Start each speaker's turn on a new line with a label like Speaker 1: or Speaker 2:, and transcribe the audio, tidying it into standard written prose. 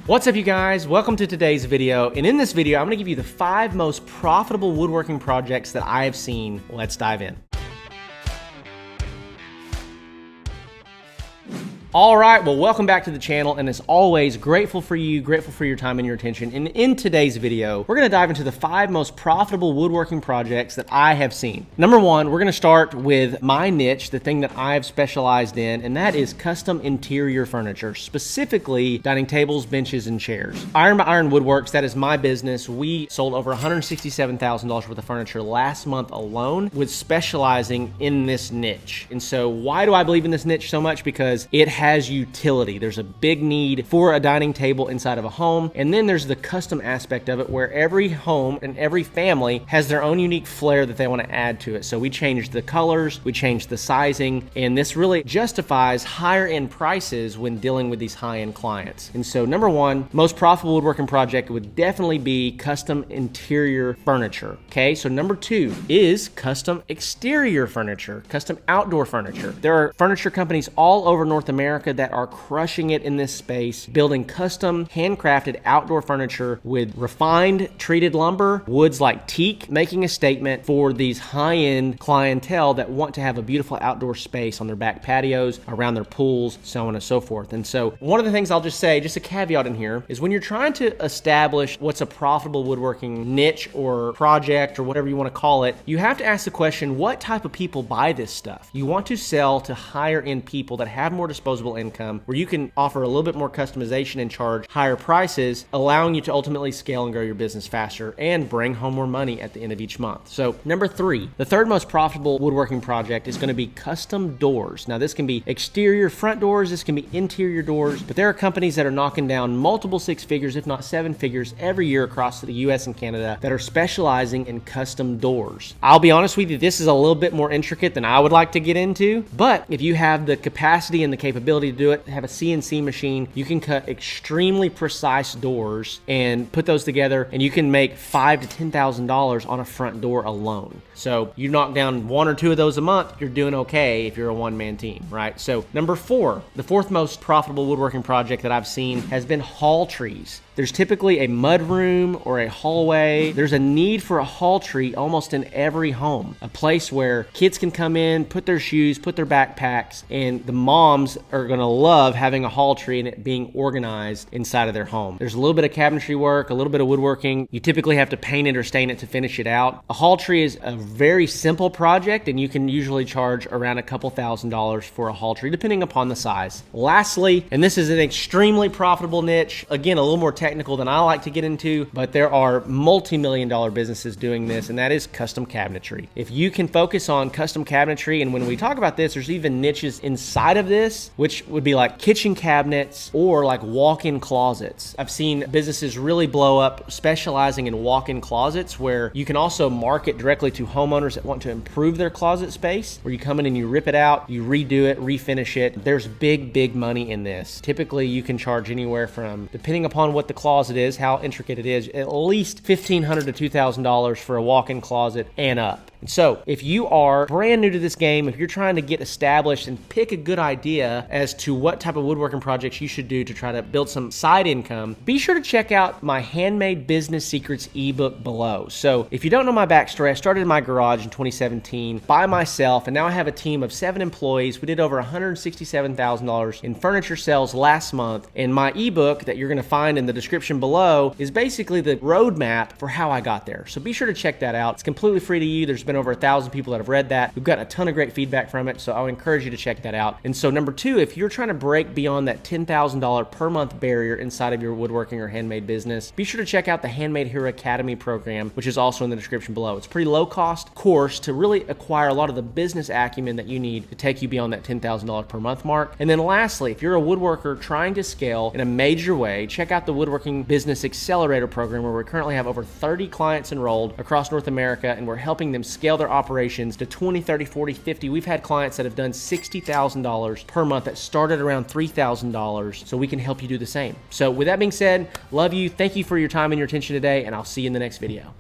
Speaker 1: What's up, you guys? Welcome to today's video. And in this video, I'm gonna give you the 5 most profitable woodworking projects that I have seen. Let's dive in. All right, well, welcome back to the channel, and as always, grateful for you, grateful for your time and your attention. And in today's video, we're gonna dive into the 5 most profitable woodworking projects that I have seen. Number 1, we're gonna start with my niche, the thing that I've specialized in, and that is custom interior furniture, specifically dining tables, benches, and chairs. Iron by Iron Woodworks, that is my business. We sold over $167,000 worth of furniture last month alone, with specializing in this niche. And so why do I believe in this niche so much? Because it has utility. There's a big need for a dining table inside of a home, and then there's the custom aspect of it where every home and every family has their own unique flair that they want to add to it. So we changed the colors, we changed the sizing, and this really justifies higher end prices when dealing with these high end clients. And so number 1, most profitable woodworking project would definitely be custom interior furniture. Okay, so number 2 is custom exterior furniture, custom outdoor furniture. There are furniture companies all over North America that are crushing it in this space, building custom handcrafted outdoor furniture with refined treated lumber, woods like teak, making a statement for these high-end clientele that want to have a beautiful outdoor space on their back patios, around their pools, so on and so forth. And so one of the things I'll just say, just a caveat in here, is when you're trying to establish what's a profitable woodworking niche or project or whatever you want to call it, you have to ask the question, what type of people buy this stuff? You want to sell to higher end people that have more disposable income, where you can offer a little bit more customization and charge higher prices, allowing you to ultimately scale and grow your business faster and bring home more money at the end of each month. So number 3, the 3rd most profitable woodworking project is going to be custom doors. Now this can be exterior front doors, this can be interior doors, but there are companies that are knocking down multiple 6 figures, if not 7 figures every year across the US and Canada that are specializing in custom doors. I'll be honest with you, this is a little bit more intricate than I would like to get into, but if you have the capacity and the capability to do it, have a CNC machine, you can cut extremely precise doors and put those together, and you can make $5,000 to $10,000 on a front door alone. So you knock down 1 or 2 of those a month, you're doing okay if you're a one-man team, right? So number 4, the 4th most profitable woodworking project that I've seen has been hall trees. There's typically a mud room or a hallway. There's a need for a hall tree almost in every home. A place where kids can come in, put their shoes, put their backpacks, and the moms are gonna love having a hall tree and it being organized inside of their home. There's a little bit of cabinetry work, a little bit of woodworking. You typically have to paint it or stain it to finish it out. A hall tree is a very simple project, and you can usually charge around a couple $1,000s for a hall tree, depending upon the size. Lastly, and this is an extremely profitable niche, again, a little more technical than I like to get into, but there are multi-million-dollar businesses doing this, and that is custom cabinetry. If you can focus on custom cabinetry, and when we talk about this, there's even niches inside of this, which would be like kitchen cabinets or like walk-in closets. I've seen businesses really blow up specializing in walk-in closets, where you can also market directly to homeowners that want to improve their closet space, where you come in and you rip it out, you redo it, refinish it. There's big money in this. Typically, you can charge anywhere from, depending upon what the closet is, how intricate it is, at least $1,500 to $2,000 for a walk-in closet and up. And so if you are brand new to this game, if you're trying to get established and pick a good idea as to what type of woodworking projects you should do to try to build some side income, be sure to check out my Handmade Business Secrets ebook below. So if you don't know my backstory, I started in my garage in 2017 by myself, and now I have a team of 7 employees. We did over $167,000 in furniture sales last month, and my ebook that you're going to find in the description below is basically the roadmap for how I got there. So be sure to check that out. It's completely free to you. There's been over 1,000 people that have read that. We've got a ton of great feedback from it, so I would encourage you to check that out. And so number 2, if you're trying to break beyond that $10,000 per month barrier inside of your woodworking or handmade business, be sure to check out the Handmade Hero Academy program, which is also in the description below. It's a pretty low cost course to really acquire a lot of the business acumen that you need to take you beyond that $10,000 per month mark. And then lastly, if you're a woodworker trying to scale in a major way, check out the Woodworking Business Accelerator program, where we currently have over 30 clients enrolled across North America, and we're helping them scale their operations to 20, 30, 40, 50. We've had clients that have done $60,000 per month that started around $3,000, so we can help you do the same. So with that being said, love you. Thank you for your time and your attention today, and I'll see you in the next video.